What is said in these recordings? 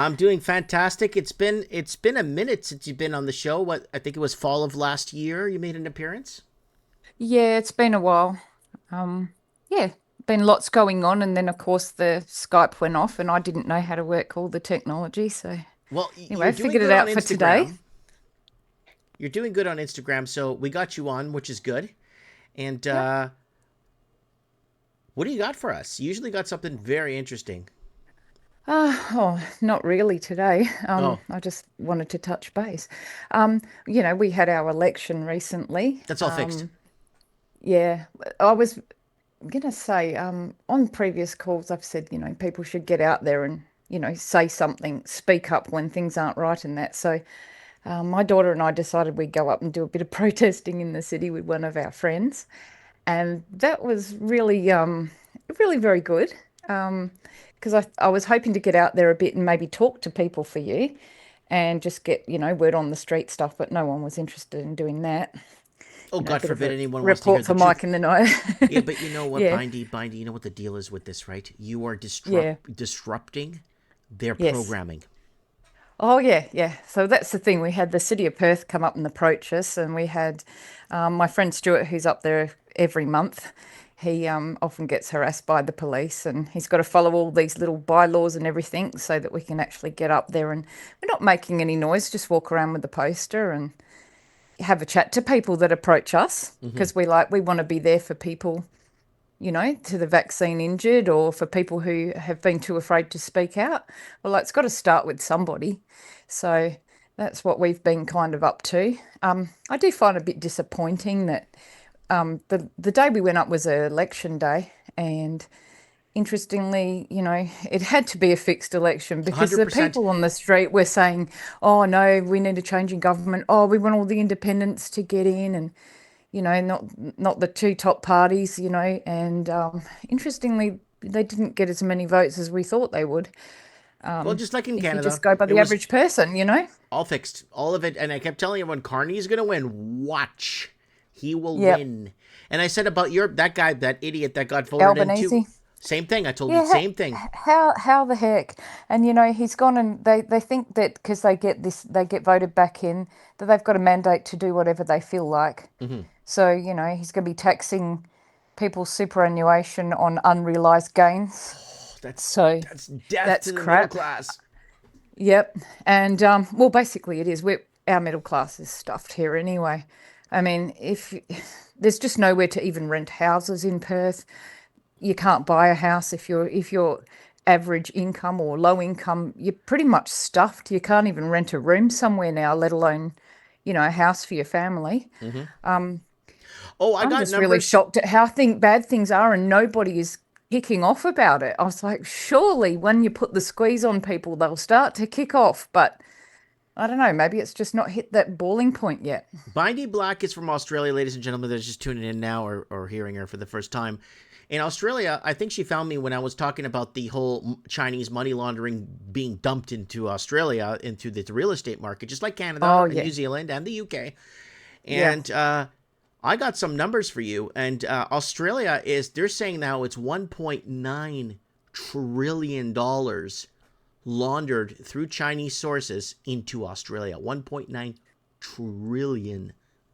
I'm doing fantastic. It's been a minute since you've been on the show. What I think it was fall of last year you made an appearance. Yeah, it's been a while. Yeah, been lots going on, and then of course the Skype went off, and I didn't know how to work all the technology. So Well, anyway, you're I doing figured it good on out for today. Instagram. You're doing good on Instagram, so we got you on, which is good. And Yep. what do you got for us? You usually got something very interesting. Oh, not really today. Oh, I just wanted to touch base. We had our election recently. that's all fixed. Yeah, I was gonna say, on previous calls, I've said, people should get out there and, say something, speak up when things aren't right and that. So, my daughter and I decided we'd go up and do a bit of protesting in the city with one of our friends, and that was really very good. Because I was hoping to get out there a bit and maybe talk to people for you, and just get, word on the street stuff, but no one was interested in doing that. Oh, A God bit of forbid a anyone wants to hear report the for truth. Mike in the night. Yeah, but you know what, Yeah, Bindy, you know what the deal is with this, right? You are yeah, disrupting their yes. programming. Oh, yeah, yeah. So that's the thing. We had the City of Perth come up and approach us, and we had my friend Stuart, who's up there every month. He often gets harassed by the police, and he's got to follow all these little bylaws and everything so that we can actually get up there. And we're not making any noise, just walk around with the poster and have a chat to people that approach us Hmm. because we want to be there for people, to the vaccine injured or for people who have been too afraid to speak out. Well, it's got to start with somebody. So that's what we've been kind of up to. I do find it a bit disappointing that the day we went up was an election day, and interestingly, it had to be a fixed election because the 100%. people on the street were saying, "Oh no, we need a change in government. Oh, we want all the independents to get in," and not the two top parties, and interestingly, they didn't get as many votes as we thought they would. Well, just like in If you Canada, just go by it the was average person. all fixed, all of it. And I kept telling everyone, Carney's gonna win. Watch, he will Yep. win. And I said about your that guy, that idiot that got voted into. Albanese. Same thing. I told you the Yeah, same thing. how the heck? And he's gone, and they think that because they get voted back in, that they've got a mandate to do whatever they feel like. Hmm. So, he's going to be taxing people's superannuation on unrealized gains. So That's death that's to the middle crap. class. Yep. And well, basically, it is. Our middle class is stuffed here anyway. I mean, if there's just nowhere to even rent houses in Perth, you can't buy a house if you're average income or low income. You're pretty much stuffed. You can't even rent a room somewhere now, let alone, a house for your family. Hmm. Oh, I I'm got just really numbers. shocked at how bad things are, and nobody is kicking off about it. I was like, surely when you put the squeeze on people, they'll start to kick off. But I don't know, maybe it's just not hit that boiling point yet. Bindy Black is from Australia, ladies and gentlemen. That's just tuning in now or hearing her for the first time. In Australia, I think she found me when I was talking about the whole Chinese money laundering being dumped into Australia, into the real estate market, just like Oh, Canada and New yeah. Zealand and the UK. Yeah. And I got some numbers for you. And Australia they're saying now it's $1.9 trillion laundered through Chinese sources into Australia. $1.9 trillion in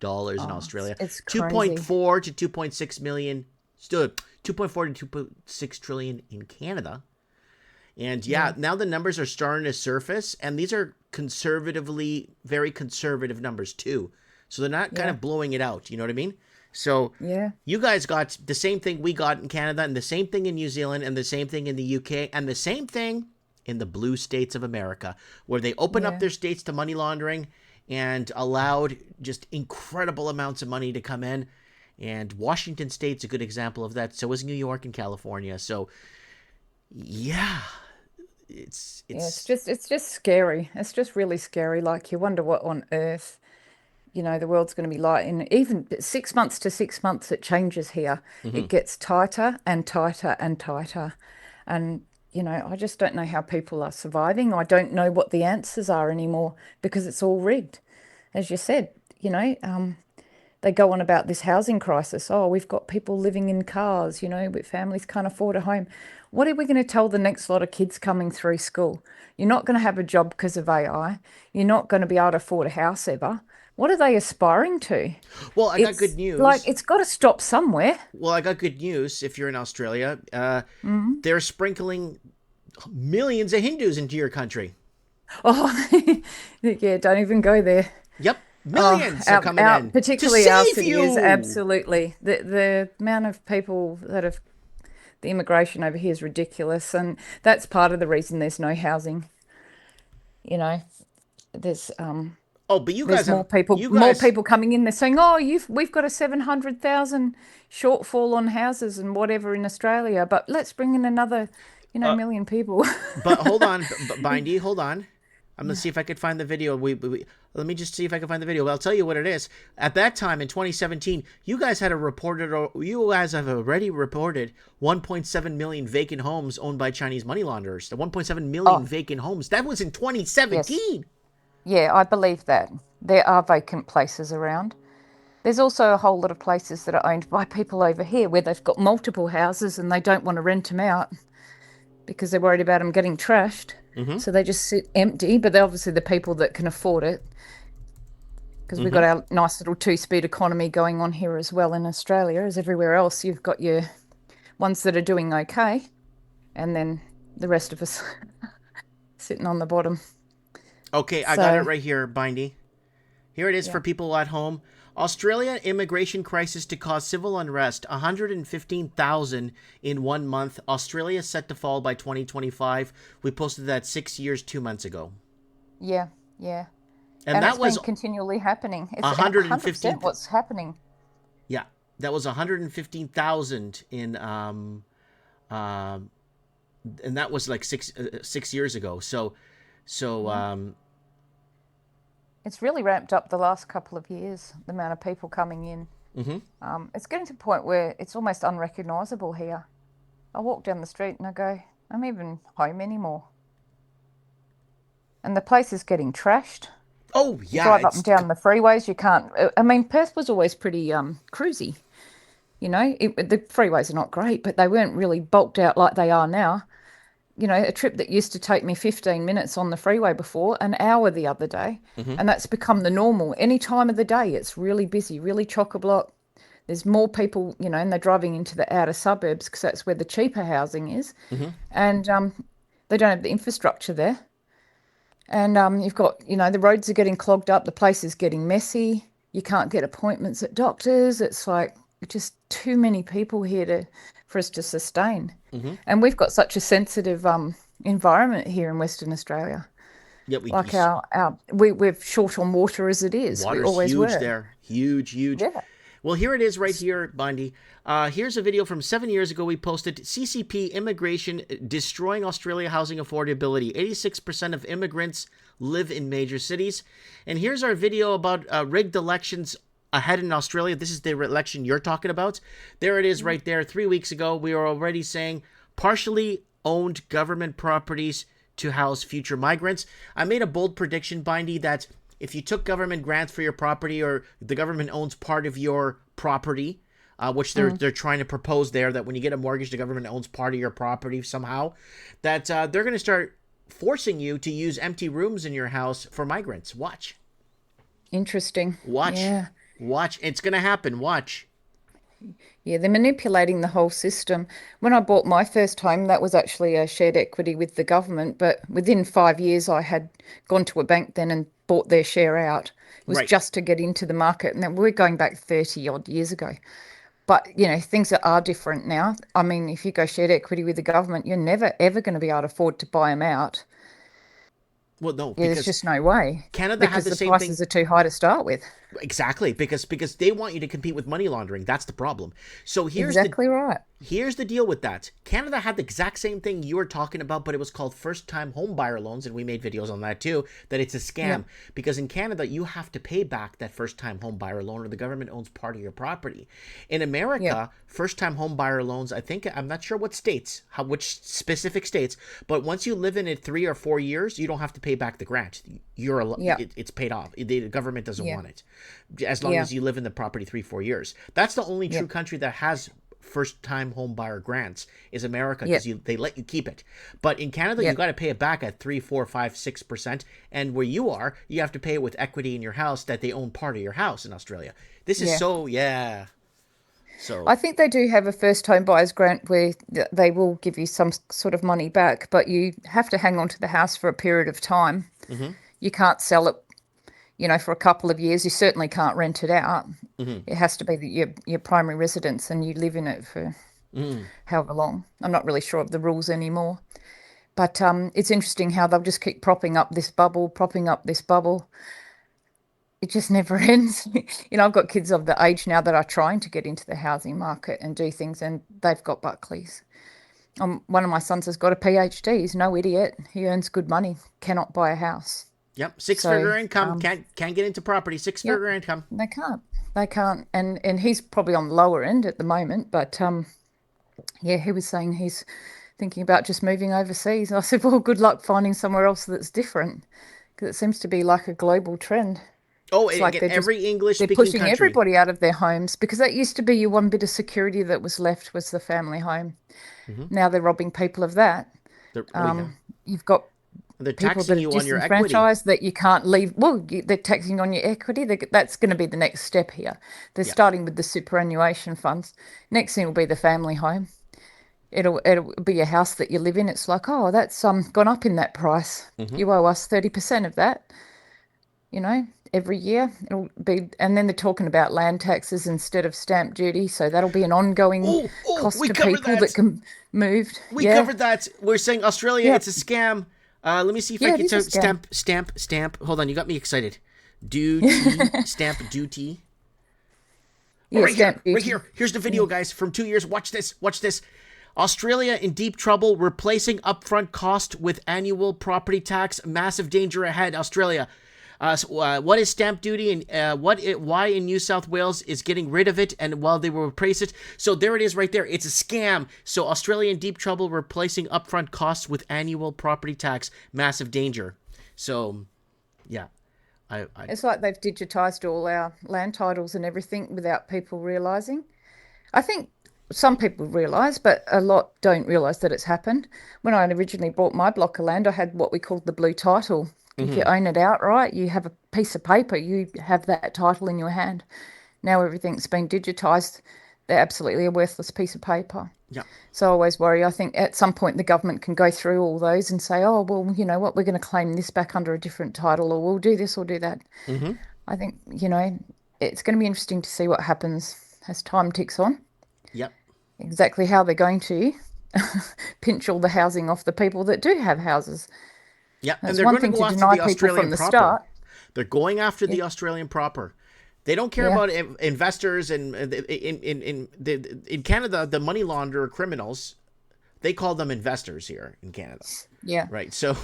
Oh, Australia. it's crazy. 2.4 to 2.6 million, still 2.4 to 2.6 trillion in Canada. And yeah, Yeah. now the numbers are starting to surface, and these are conservatively, very conservative numbers too. So they're not kind Yeah. of blowing it out. You know what I mean? So Yeah. you guys got the same thing we got in Canada, and the same thing in New Zealand, and the same thing in the UK, and the same thing in the blue states of America, where they opened up Yeah. their states to money laundering and allowed just incredible amounts of money to come in. And Washington State's a good example of that. So is New York and California. So yeah, it's Yeah, it's it's just it's just scary. It's just really scary. Like you wonder what on earth, the world's going to be like. And even 6 months to 6 months, it changes here. mhm. It gets tighter and tighter and tighter. And, I just don't know how people are surviving. I don't know what the answers are anymore because it's all rigged. As you said, they go on about this housing crisis. Oh, we've got people living in cars, but families can't afford a home. What are we going to tell the next lot of kids coming through school? You're not going to have a job because of AI. You're not going to be able to afford a house ever. What are they aspiring to? Well, I got good It's like news. it's got to stop somewhere. Well, I got good news. If you're in Australia, they're sprinkling millions of Hindus into your country. Oh, yeah, don't even go there. Yep, Oh, millions are coming our in to particularly our save city is you. absolutely the amount of people that have the immigration over here is ridiculous, and that's part of the reason there's no housing. You know, there's um Oh, but you there's guys have you more guys. people coming in. They're saying, "Oh, we've got a 700,000 shortfall on houses and whatever in Australia, but let's bring in another, Uh, million people." but hold on, Bindy, hold on. I'm gonna see if I could find the video. Let me just see if I can find the video. But I'll tell you what it is. At that time in 2017, you guys had a reported, or you guys have already reported 1.7 million vacant homes owned by Chinese money launderers. The 1.7 million Oh, vacant homes. That was in yes. 2017. Yeah, I believe that. There are vacant places around. There's also a whole lot of places that are owned by people over here where they've got multiple houses and they don't want to rent them out because they're worried about them getting trashed. Mm-hmm. So they just sit empty, but they're obviously the people that can afford it because we've Mm-hmm. got our nice little two-speed economy going on here as well in Australia, as everywhere else. You've got your ones that are doing okay, and then the rest of us sitting on the bottom. Okay, I got it So, right here, Bindy. Here it is for yeah, people at home. Australia immigration crisis to cause civil unrest. 115,000 in 1 month. Australia set to fall by 2025. We posted that 6 years, 2 months ago. yeah, yeah. And And that it's was been continually happening. It's 100% 115. what's happening. Yeah, that was 115,000 in um, and that was like 6 years ago. So Yeah. It's really ramped up the last couple of years, the amount of people coming in. mhm. It's getting to the point where it's almost unrecognizable here. I walk down the street and I go, I'm even home anymore. And the place is getting trashed. Oh You yeah, drive up and it's down the freeways, you can't. I mean, Perth was always pretty cruisy. The freeways are not great, but they weren't really bulked out like they are now. A trip that used to take me 15 minutes on the freeway before, an hour the other day. mhm. And that's become the normal. Any time of the day, it's really busy, really chock-a-block. There's more people, and they're driving into the outer suburbs because that's where the cheaper housing is. Mhm. And they don't have the infrastructure there. And you've got, the roads are getting clogged up, the place is getting messy. You can't get appointments at doctors. It's like just too many people here for us to sustain. Mhm. And we've got such a sensitive environment here in Western Australia. Yeah, Like we're short on water as it is. We water's always huge were. there. Huge, huge. Yeah. Well, here it is right here, Bundy. Here's a video from 7 years ago we posted. CCP immigration destroying Australia housing affordability. 86% of immigrants live in major cities. And here's our video about rigged elections ahead in Australia. This is the election you're talking about. There it is right there. 3 weeks ago, we were already saying partially owned government properties to house future migrants. I made a bold prediction, Bindy, that if you took government grants for your property, or the government owns part of your property, which they're trying to propose there, that when you get a mortgage, the government owns part of your property somehow, that they're going to start forcing you to use empty rooms in your house for migrants. Watch, Interesting. watch, Yeah. watch. It's going to happen. Watch. Yeah, they're manipulating the whole system. When I bought my first home, that was actually a shared equity with the government, but within 5 years, I had gone to a bank then and bought their share out. It was Right. just to get into the market, and then we're going back 30 odd years ago. But, things are different now. I mean, if you go shared equity with the government, you're never, ever going to be able to afford to buy them out. Well, no, Yeah, there's because just no way Canada had because the the same thing. prices are too high to start with. Exactly, because they want you to compete with money laundering. That's the problem. So Exactly right. here's the deal with that. Canada had the exact same thing you were talking about, but it was called first-time home buyer loans, and we made videos on that too, that it's a Yeah. scam. Because in Canada, you have to pay back that first-time home buyer loan, or the government owns part of your property. In Yeah. America, first-time home buyer loans, I think, I'm not sure what states, which specific states, but once you live in it 3 or 4 years, you don't have to pay back the grant. Yeah. It's paid off. The government doesn't Yeah. want it. as long Yeah. as you live in the property 3-4 years. That's the only true Yep. country that has first time home buyer grants is America, because Yep. they let you keep it. But in Canada, you Yep. got to pay it back at 3, 4, 5, 6%. And where you are, you have to pay it with equity in your house that they own part of your house in Australia. This is Yeah. so, yeah. So, I think they do have a first home buyer's grant where they will give you some sort of money back, but you have to hang on to the house for a period of time. mm-hmm, You can't sell it, for a couple of years. You certainly can't rent it out. mm-hmm, It has to be your primary residence and you live in it for mm-hmm. however long. I'm not really sure of the rules anymore. But it's interesting how they'll just keep propping up this bubble, propping up this bubble. It just never ends. I've got kids of the age now that are trying to get into the housing market and do things, and they've got Buckleys. One of my sons has got a PhD. He's no idiot. He earns good money, cannot buy a house. Yep, six So, figure income, can't get into property. Six yep, figure income. they can't. They can't. And he's probably on the lower end at the moment, but yeah, he was saying he's thinking about just moving overseas. And I said, well, good luck finding somewhere else that's different, because it seems to be like a global trend. Oh, It's and like again, every English they're speaking pushing country. everybody out of their homes, because that used to be your one bit of security that was left was the family home. Mm-hmm. Now they're robbing people of that. Oh yeah, You've got they're people taxing that are you on your equity. disenfranchised that you can't leave. Well, they're taxing on your equity. That's going to be the next step here. They're Yeah. starting with the superannuation funds. Next thing will be the family home. It'll be a house that you live in. It's like, oh, that's gone up in that price. Mm-hmm. You owe us 30% of that, every year. It'll be, and then they're talking about land taxes instead of stamp duty. So that'll be an ongoing Oh, cost we to covered people that that. can move. We Yeah. covered that. We're saying Australia, it's Yep. a scam. Let me see if I Yeah, it can is a scam. stamp. Hold on, you got me excited. Duty, stamp duty. Oh, Yeah, stamp right duty. here. Here's the Yeah. video, guys, from 2 years. Watch this. Watch this. Australia in deep trouble, replacing upfront cost with annual property tax. Massive danger ahead. Australia. What is stamp duty, and why in New South Wales is getting rid of it, and while they will replace it. So there it is right there. It's a scam. So Australia in deep trouble, replacing upfront costs with annual property tax. Massive danger. So, yeah. I It's like they've digitized all our land titles and everything without people realizing. I think some people realize, but a lot don't realize that it's happened. When I originally bought my block of land, I had what we called the blue title. If you mm-hmm. own it outright, you have a piece of paper, you have that title in your hand. Now everything's been digitized. They're absolutely a worthless piece of paper. Yeah. So I always worry. I think at some point the government can go through all those and say, oh, well, you know what, we're going to claim this back under a different title, or we'll do this or do that. Mm-hmm. I think, it's going to be interesting to see what happens as time ticks on, Yep. exactly how they're going to pinch all the housing off the people that do have houses. Yeah, and That's they're one going to thing go to after deny the people Australian from the proper. start. They're going after Yeah, the Australian proper. They don't care yeah, about investors, and in Canada, the money launderer criminals, they call them investors here in Canada, yeah. right? So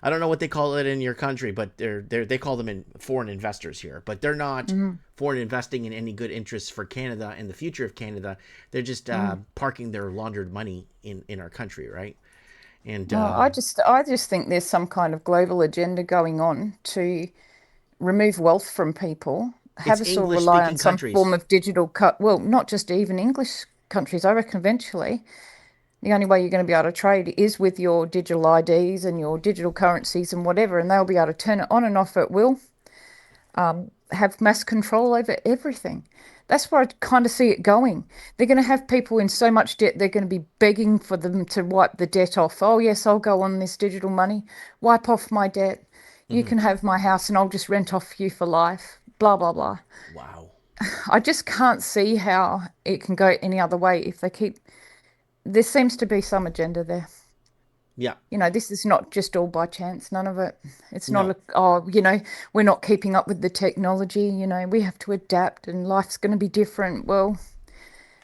I don't know what they call it in your country, but they call them foreign investors here. But they're not Mm, foreign investing in any good interests for Canada and the future of Canada. They're just mm. parking their laundered money in our country, right? And No, I just think there's some kind of global agenda going on to remove wealth from people, have it's us all English rely on speaking some countries. form of digital cut. Well, not just even English countries. I reckon eventually the only way you're going to be able to trade is with your digital IDs and your digital currencies and whatever, and they'll be able to turn it on and off at will, have mass control over everything. That's where I kind of see it going. They're going to have people in so much debt, they're going to be begging for them to wipe the debt off. Oh, yes, I'll go on this digital money, wipe off my debt. You Hmm. can have my house and I'll just rent off you for life. Blah, blah, blah. Wow. I just can't see how it can go any other way if they keep. There seems to be some agenda there. Yeah. This is not just all by chance, none of it. It's not No. we're not keeping up with the technology, we have to adapt and life's going to be different. Well,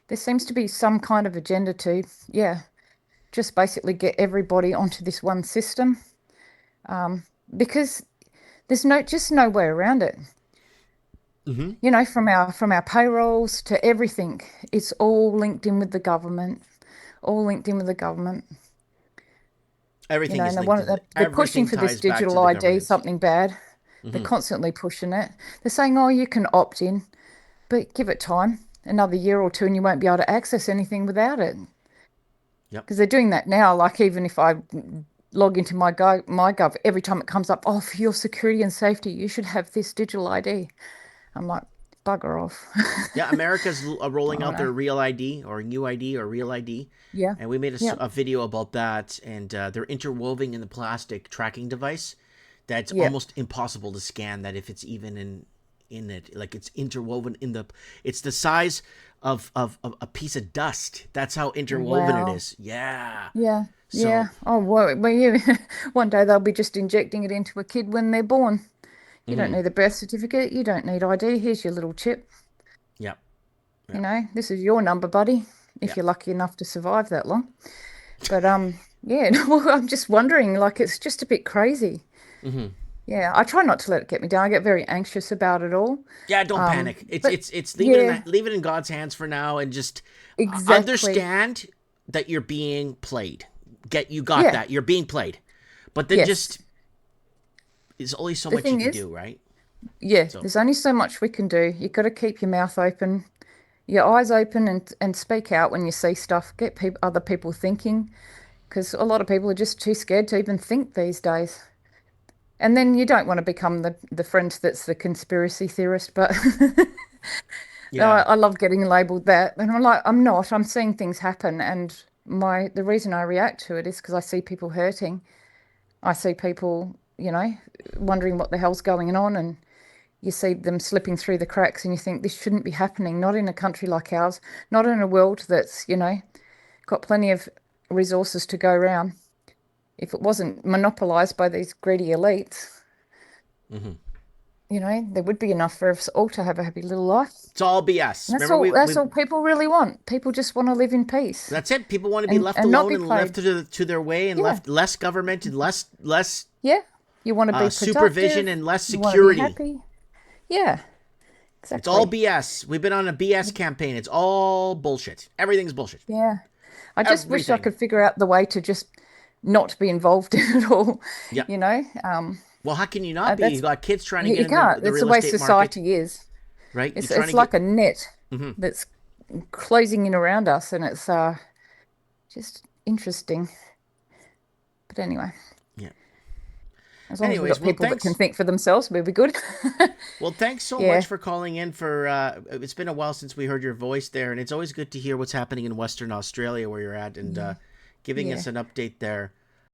there seems to be some kind of agenda to, yeah, just basically get everybody onto this one system, because there's just no way around it. Hmm. From our payrolls to everything, it's all linked in with the government, all linked in with the government. Everything is And linked to they're pushing everything for this ties back to digital the ID, government. something bad. They're constantly pushing it. They're saying, oh, you can opt in, but give it time, another year or two, and you won't be able to access anything without it. Yep. Because they're doing that now. Like even if I log into my gov, every time it comes up, oh, for your security and safety, you should have this digital ID. I'm like, bugger off. Yeah, America's I rolling don't out know. their Real ID or UID or Real ID, Yeah. and we made Yeah. a video about that. And they're interwoven in the plastic tracking device. That's Yeah. almost impossible to scan. That if it's even in it, like it's interwoven in the. It's the size of a piece of dust. That's how interwoven it Wow. is. Yeah. Yeah. So Yeah. Oh, well, yeah. One day they'll be just injecting it into a kid when they're born. You don't mhm. need a birth certificate. You don't need ID. Here's your little chip. Yeah. You Yeah. know, this is your number, buddy, Yeah. if you're lucky enough to survive that long. But yeah, well, I'm just wondering, like, it's just a bit crazy. hmm Yeah, I try not to let it get me down. I get very anxious about it all. Yeah. Don't panic. It's But it's yeah, leave it in God's hands for now, and just exactly. understand that you're being played. You got Yeah, that. You're being played. But then yes. just there's only so The much you thing can is, do, right? yeah, So there's only so much we can do. You've got to keep your mouth open, your eyes open, and speak out when you see stuff. Get other people thinking, because a lot of people are just too scared to even think these days. And then you don't want to become the friend that's the conspiracy theorist, but no, yeah. I love getting labeled that. And I'm like, I'm not. I'm seeing things happen, and the reason I react to it is because I see people hurting. I see people, wondering what the hell's going on, and you see them slipping through the cracks, and you think this shouldn't be happening, not in a country like ours, not in a world that's, got plenty of resources to go around. If it wasn't monopolized by these greedy elites, hmm there would be enough for us all to have a happy little life. It's all And BS. that's Remember, all that's we all people really want. People just want to live in peace that's it. People want to be and left and not alone be and left played. to their way and Yeah. left less government and less Yeah. You want to be supervision productive. and less You want to be security. happy. Yeah, It's all exactly. BS. We've been on a BS campaign. It's all bullshit. Everything's bullshit. Yeah. I just wish I Everything. could figure out the way to just not be involved in it all, Yeah. you know. Well, how can you not be? You That's got kids trying to get you in can't. the It's the real way estate market, society is. right? You're trying It's to get. like a net hmm that's closing in around us, and it's just interesting. But anyway, Yeah. as long as we've Anyways, got well, people that can thanks. think for themselves, we'll be good. Well, thanks so much Yeah, for calling in. It's been a while since we heard your voice there, and it's always good to hear what's happening in Western Australia where you're at, and yeah, giving yeah, us an update there.